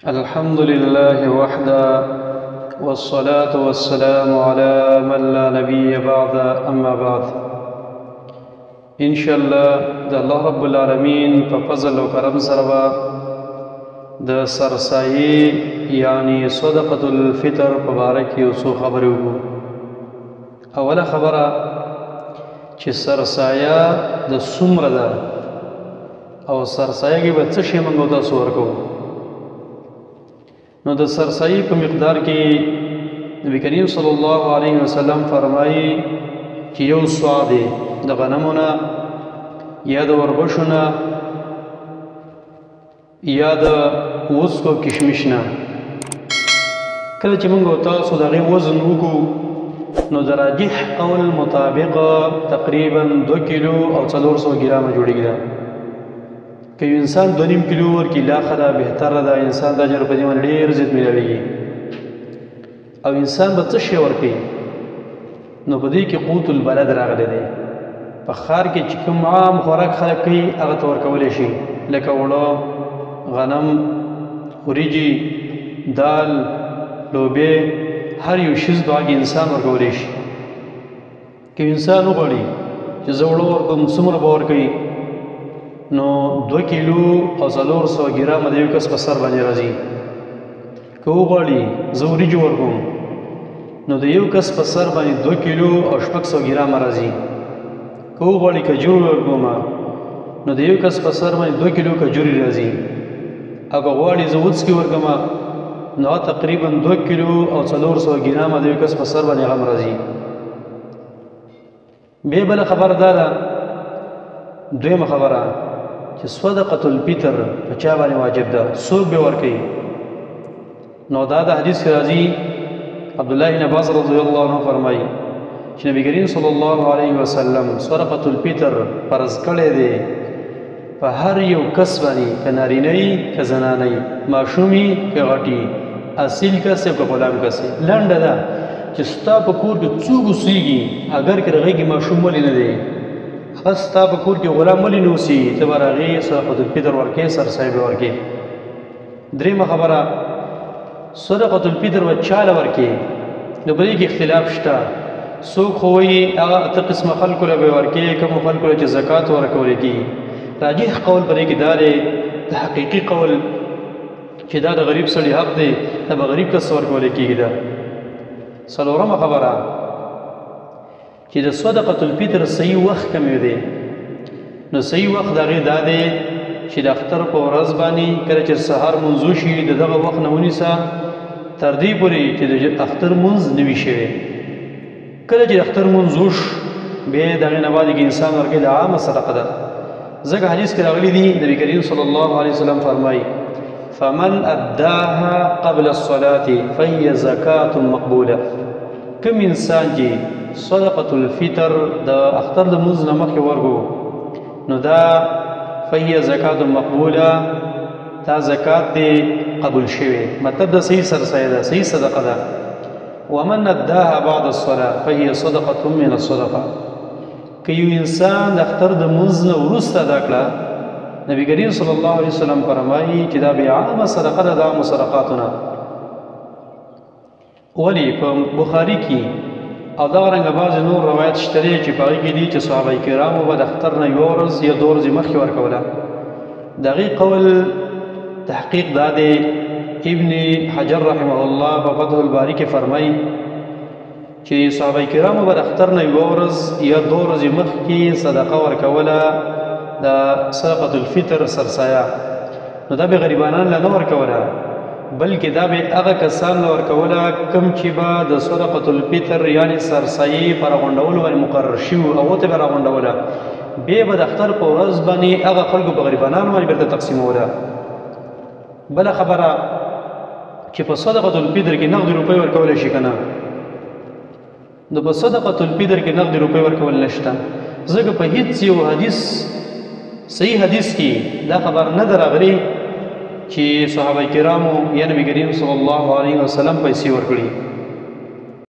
الحمد لله وحده والصلاة والسلام على من لا نبي بعد أما بعد إن شاء الله د الله رب العالمين په فضل و کرم سره د سرسایي یعنی صدقة الفطر په باره کې یو څو خبرې وکړو. اوله خبره چې سرسایه د څومره ده او سرسایه کې به څه شی موږ تاسو ورکوو. نو د سرسایي په مقدار کې نبی کریم صلی الله علیه وسلم فرمایي چې یو صاع دی د غنمونه یا د وربشو نه یا د وسکو کشمش نه. کله چې موږ تاسو د هغې وزن وکړو نو د راجح قول مطابق تقریبا 2 کیلو او 400 ګرامه جوړېږي. که یو انسان 2.5 کیلو ورکړي لا ښه ده، بهتره ده. انسان د اجر په دې باندې ډېر زیات میلاویږي. او انسان به څه شی ورکوي؟ نو په دې کې قوت البلد راغلی دی. په ښار کې چې کوم عام خوراک خلک کوي هغه ته ورکولی شي، لکه اوړه، غنم، وریجې، دال، لوبې، هر یو شیز به هغې انسان ورکولی شي. که انسان وغواړي چې زه اوړه ورکوم څومره به ورکوي؟ نو 2 کیلو او 400 ګرامه د یو کس په سر باندې راځي. که وغواړي زه وریجې ورکوم نو د یو کس په سر باندې 2 کیلو او 600 ګرامه راځي. که وغواړي کجورې ورکوم نو د یو کس په سر باندې 2 کیلو کجورې راځي. او که غواړي زه وڅکي ورکوم نو تقریبا 2 کیلو او 400 ګرامه د یو کس په سر باندې هغه راځي. بیا بله خبره دا ده، دویمه خبره چې صدقة الفطر په چا باندې واجب ده، څوک به ورکوي؟ نو دا د حدیث کې راځي، عبدالله بن عباس رضی الله عنه فرمایي چې نبی کریم صلی الله علیه وسلم صدقة الفطر فرض کړی دی په هر یو کس باندې، که نارینه وي که زنانه وي، ماشوم وي که غټ وي، اصیل کس وي که غلام کس وي. لنډه ده چې ستا په کور کې څوک اوسېږي، اگر که د هغې کې ماشوم ولې نه دی، هغه ستا په کور کې غلام ولې نه اوسېږي، ته به هغې صدقة الفطر ورکوې، سرسایه به ورکوې. درېیمه خبره، صدقة الفطر به چا له ورکوې؟ نو په دې کې اختلاف شته. څوک خو وایي هغه 8 قسمه خلکو له به ورکوې، کومو خلکو له چې زکات ورکولی کېږي. راجح قول په دې کې دا دی، د حقیقي قول چې دا د غریب سړي حق دی، دا به غریب کس ورکولی کېږي. ده څلورمه خبره چې د صدقة الفطر صحیح وخت کوم دی؟ نو صحیح وخت د هغې دا دی چې د اختر په ورځ باندې کله چې سهار منځ وشي د دغه وخت نه ونیسه تر دې پورې چې د اختر منځ نه وي شوی. کله چې د اختر منځ وشو بیا د هغې نه بعد کې انسان ورکوي، د عامه صدقه ده. ځکه حدیث کې راغلی دي، نبی کریم صلی الله علیه وسلم فرمایي فمن اداها قبل الصلاة فهي زکاة مقبوله. کوم انسان چې صدقة الفطر د اختر د منځ نه مخکې ورکړو نو دا فهي زکات مقبوله، دا زکات دی قبول شوی، مطلب دا صحیح سرسایه ده، صحیح صدقه ده. ومن اداها بعد الصلاة فهي صدقة من الصدقه. که یو انسان د اختر د منځ نه وروسته ادا کړه، نبی کریم صلی الله علیه وسلم فرمایي چې دا بیا عامه صدقه ده، د عامو صدقاتو نه. ولې په بخاري کې او دغه رنګه بعضې نور روایت شته دی چې په هغې کې دي چې صحابه کرامو به د اختر نه 1 ورځ یا 2 ورځې مخکې ورکوله. د هغې قول تحقیق دا دی، ابن حجر رحمه الله په فتح الباري کې فرمایي چې صحابه کرامو به د اختر نه 1 ورځ یا 2 ورځې مخکې صدقه ورکوله، د صدقة الفطر سرسایه. نو دا به غریبانان له نه ورکوله، بلکې دا به هغه کسان له ورکوله کوم چې به د صدقة الفطر یعنې سرسایي په راغونډولو باندې مقرر شوي او هغو ته به راغونډوله. بیا به د اختر په ورځ باندې هغه خلکو په غریبانانو باندې بېرته تقسیموله. بله خبره چې په صدقة الفطر کې نغدي روپۍ ورکولی شي که نه؟ نو په صدقة الفطر کې نغدي روپۍ ورکول نشته، ځکه په هیڅ یو حدیث صحیح حدیث کې دا خبر نه ده راغلې چې صحابه کرامو یا نبی کریم صلی الله علیه وسلم پیسې ورکړي.